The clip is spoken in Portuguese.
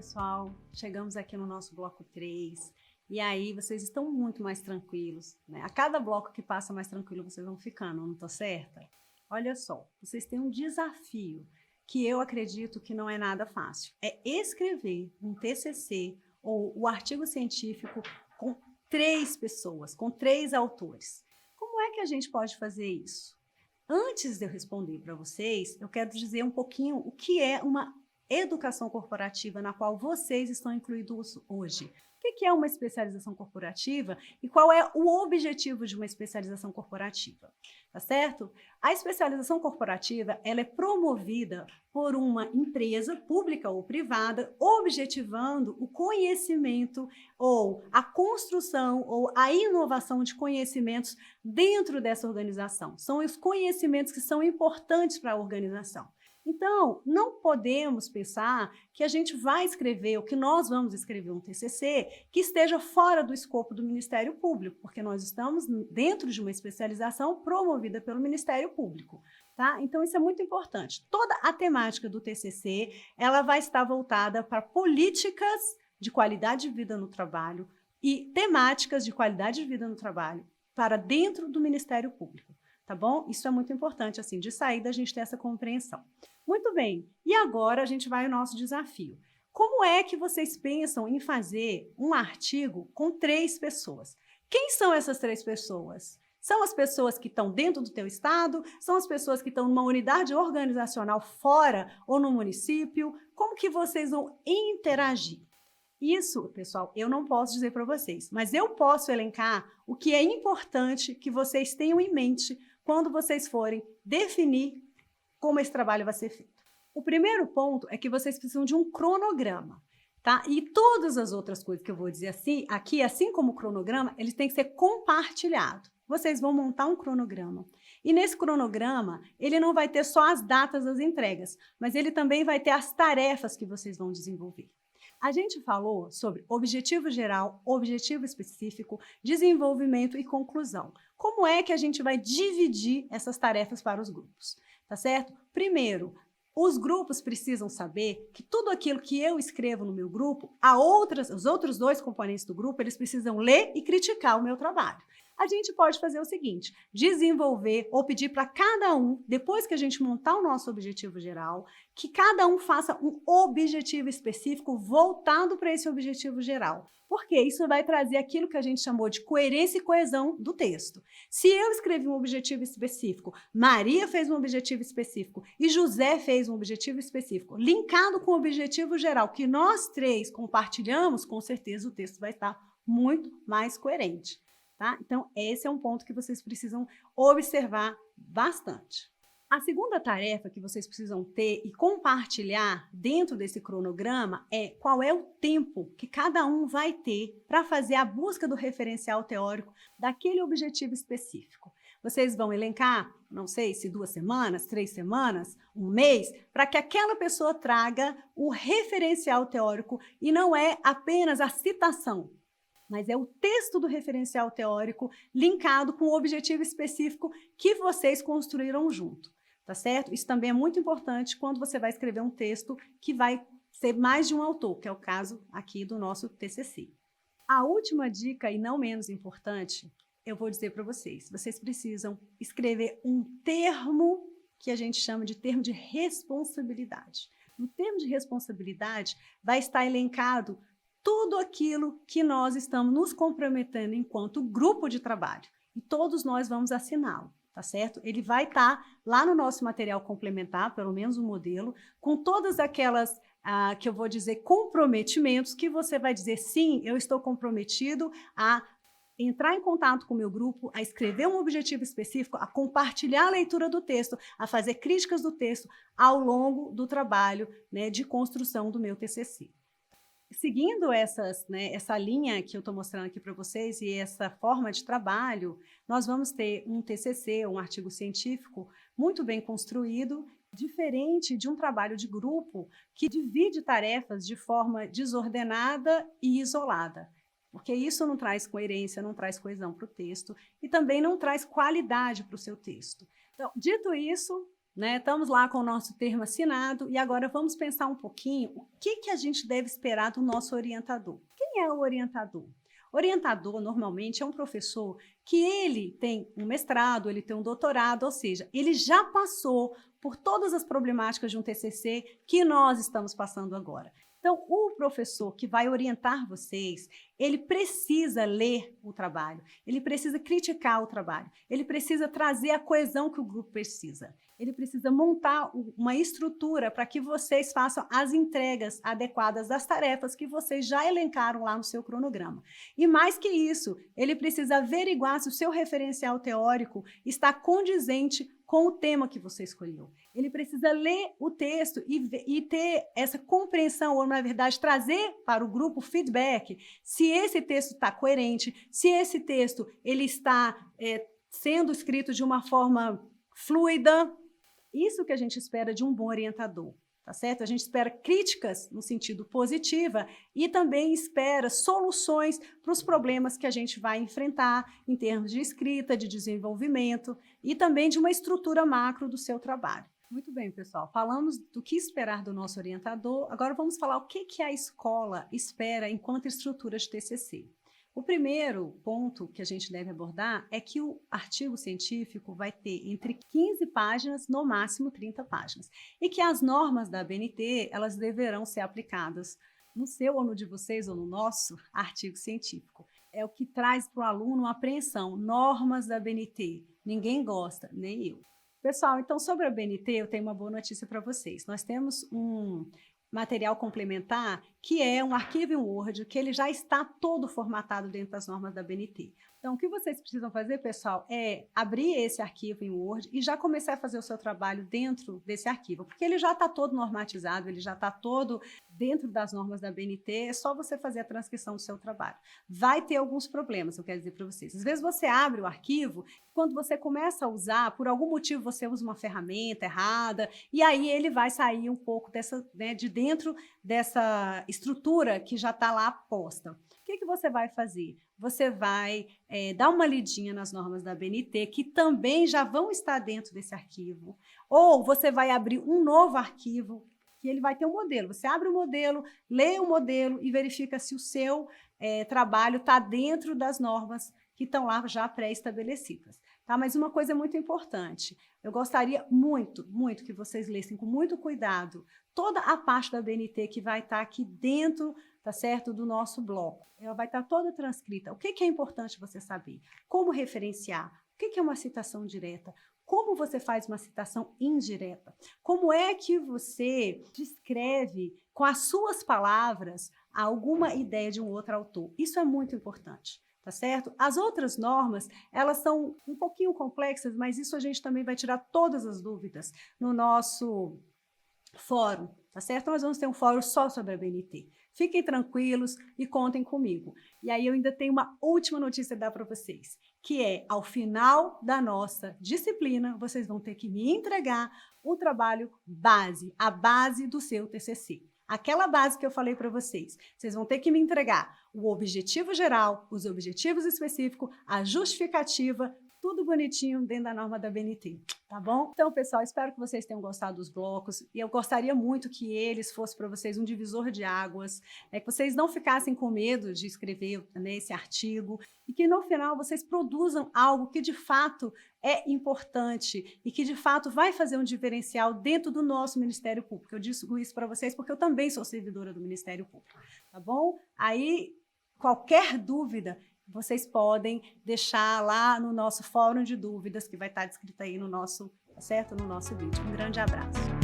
pessoal, chegamos aqui no nosso bloco 3, e aí vocês estão muito mais tranquilos, né? A cada bloco que passa mais tranquilo, vocês vão ficando, não tô certa? Olha só, vocês têm um desafio que eu acredito que não é nada fácil. É escrever um TCC ou o artigo científico com 3 pessoas, com 3 autores. Como é que a gente pode fazer isso? Antes de eu responder para vocês, eu quero dizer um pouquinho o que é uma educação corporativa na qual vocês estão incluídos hoje. O que é uma especialização corporativa e qual é o objetivo de uma especialização corporativa, tá certo? A especialização corporativa, ela é promovida por uma empresa pública ou privada, objetivando o conhecimento ou a construção ou a inovação de conhecimentos dentro dessa organização. São os conhecimentos que são importantes para a organização. Então, não podemos pensar que a gente vai escrever, ou que nós vamos escrever um TCC que esteja fora do escopo do Ministério Público, porque nós estamos dentro de uma especialização promovida pelo Ministério Público, tá? Então, isso é muito importante. Toda a temática do TCC, ela vai estar voltada para políticas de qualidade de vida no trabalho e temáticas de qualidade de vida no trabalho para dentro do Ministério Público. Tá bom? Isso é muito importante, assim, de saída a gente ter essa compreensão. Muito bem, e agora a gente vai ao nosso desafio. Como é que vocês pensam em fazer um artigo com 3 pessoas? Quem são essas 3 pessoas? São as pessoas que estão dentro do teu estado? São as pessoas que estão numa unidade organizacional fora ou no município? Como que vocês vão interagir? Isso, pessoal, eu não posso dizer para vocês, mas eu posso elencar o que é importante que vocês tenham em mente quando vocês forem definir como esse trabalho vai ser feito. O primeiro ponto é que vocês precisam de um cronograma, tá? E todas as outras coisas que eu vou dizer assim, aqui, assim como o cronograma, eles têm que ser compartilhados. Vocês vão montar um cronograma. E nesse cronograma, ele não vai ter só as datas das entregas, mas ele também vai ter as tarefas que vocês vão desenvolver. A gente falou sobre objetivo geral, objetivo específico, desenvolvimento e conclusão. Como é que a gente vai dividir essas tarefas para os grupos? Tá certo? Primeiro, os grupos precisam saber que tudo aquilo que eu escrevo no meu grupo, os outros 2 componentes do grupo, eles precisam ler e criticar o meu trabalho. A gente pode fazer o seguinte, desenvolver ou pedir para cada um, depois que a gente montar o nosso objetivo geral, que cada um faça um objetivo específico voltado para esse objetivo geral. Porque isso vai trazer aquilo que a gente chamou de coerência e coesão do texto. Se eu escrevi um objetivo específico, Maria fez um objetivo específico e José fez um objetivo específico, linkado com o objetivo geral que nós 3 compartilhamos, com certeza o texto vai estar muito mais coerente. Tá? Então, esse é um ponto que vocês precisam observar bastante. A segunda tarefa que vocês precisam ter e compartilhar dentro desse cronograma é qual é o tempo que cada um vai ter para fazer a busca do referencial teórico daquele objetivo específico. Vocês vão elencar, não sei se 2 semanas, 3 semanas, 1 mês, para que aquela pessoa traga o referencial teórico e não é apenas a citação, mas é o texto do referencial teórico linkado com o objetivo específico que vocês construíram junto, tá certo? Isso também é muito importante quando você vai escrever um texto que vai ser mais de um autor, que é o caso aqui do nosso TCC. A última dica, e não menos importante, eu vou dizer para vocês, vocês precisam escrever um termo que a gente chama de termo de responsabilidade. No termo de responsabilidade vai estar elencado tudo aquilo que nós estamos nos comprometendo enquanto grupo de trabalho. E todos nós vamos assiná-lo, tá certo? Ele vai estar lá no nosso material complementar, pelo menos o modelo, com todas aquelas, que eu vou dizer, comprometimentos, que você vai dizer, sim, eu estou comprometido a entrar em contato com o meu grupo, a escrever um objetivo específico, a compartilhar a leitura do texto, a fazer críticas do texto ao longo do trabalho, né, de construção do meu TCC. Seguindo essa linha que eu estou mostrando aqui para vocês e essa forma de trabalho, nós vamos ter um TCC, um artigo científico, muito bem construído, diferente de um trabalho de grupo que divide tarefas de forma desordenada e isolada. Porque isso não traz coerência, não traz coesão para o texto e também não traz qualidade para o seu texto. Então, dito isso, né? Estamos lá com o nosso termo assinado e agora vamos pensar um pouquinho o que a gente deve esperar do nosso orientador. Quem é o orientador? Orientador, normalmente, é um professor que ele tem um mestrado, ele tem um doutorado, ou seja, ele já passou por todas as problemáticas de um TCC que nós estamos passando agora. Então, o professor que vai orientar vocês, ele precisa ler o trabalho, ele precisa criticar o trabalho, ele precisa trazer a coesão que o grupo precisa. Ele precisa montar uma estrutura para que vocês façam as entregas adequadas das tarefas que vocês já elencaram lá no seu cronograma. E mais que isso, ele precisa averiguar se o seu referencial teórico está condizente com o tema que você escolheu. Ele precisa ler o texto e ter essa compreensão, ou na verdade trazer para o grupo feedback se esse texto está coerente, se esse texto ele está sendo escrito de uma forma fluida. Isso que a gente espera de um bom orientador, tá certo? A gente espera críticas no sentido positiva e também espera soluções para os problemas que a gente vai enfrentar em termos de escrita, de desenvolvimento e também de uma estrutura macro do seu trabalho. Muito bem, pessoal. Falamos do que esperar do nosso orientador, agora vamos falar o que a escola espera enquanto estrutura de TCC. O primeiro ponto que a gente deve abordar é que o artigo científico vai ter entre 15 páginas, no máximo 30 páginas, e que as normas da ABNT, elas deverão ser aplicadas no seu ou no de vocês ou no nosso artigo científico. É o que traz para o aluno uma apreensão, normas da ABNT, ninguém gosta, nem eu. Pessoal, então sobre a ABNT eu tenho uma boa notícia para vocês. Nós temos um material complementar, que é um arquivo em Word, que ele já está todo formatado dentro das normas da ABNT. Então, o que vocês precisam fazer, pessoal, é abrir esse arquivo em Word e já começar a fazer o seu trabalho dentro desse arquivo, porque ele já está todo normatizado, ele já está todo dentro das normas da ABNT, é só você fazer a transcrição do seu trabalho. Vai ter alguns problemas, eu quero dizer para vocês. Às vezes você abre o arquivo, quando você começa a usar, por algum motivo você usa uma ferramenta errada, e aí ele vai sair um pouco dessa, né, de dentro dessa estrutura que já está lá posta. O que você vai fazer? Você vai dar uma lidinha nas normas da ABNT, que também já vão estar dentro desse arquivo, ou você vai abrir um novo arquivo, que ele vai ter um modelo. Você abre o modelo, lê o modelo e verifica se o seu trabalho está dentro das normas que estão lá já pré-estabelecidas. Tá? Mas uma coisa muito importante, eu gostaria muito, muito que vocês lessem com muito cuidado toda a parte da ABNT que vai estar aqui dentro, tá certo, do nosso bloco. Ela vai estar toda transcrita. O que é importante você saber? Como referenciar? O que é uma citação direta? Como você faz uma citação indireta? Como é que você descreve com as suas palavras alguma ideia de um outro autor? Isso é muito importante. Tá certo? As outras normas, elas são um pouquinho complexas, mas isso a gente também vai tirar todas as dúvidas no nosso fórum, tá certo? Nós vamos ter um fórum só sobre a ABNT. Fiquem tranquilos e contem comigo. E aí eu ainda tenho uma última notícia a dar para vocês, que é, ao final da nossa disciplina, vocês vão ter que me entregar o trabalho base, a base do seu TCC. Aquela base que eu falei para vocês. Vocês vão ter que me entregar o objetivo geral, os objetivos específicos, a justificativa, tudo bonitinho dentro da norma da ABNT, tá bom? Então, pessoal, espero que vocês tenham gostado dos blocos e eu gostaria muito que eles fossem para vocês um divisor de águas, que vocês não ficassem com medo de escrever, né, esse artigo e que no final vocês produzam algo que de fato é importante e que de fato vai fazer um diferencial dentro do nosso Ministério Público. Eu digo isso para vocês porque eu também sou servidora do Ministério Público, tá bom? Aí, qualquer dúvida, vocês podem deixar lá no nosso fórum de dúvidas, que vai estar descrito aí no nosso, certo? No nosso vídeo. Um grande abraço.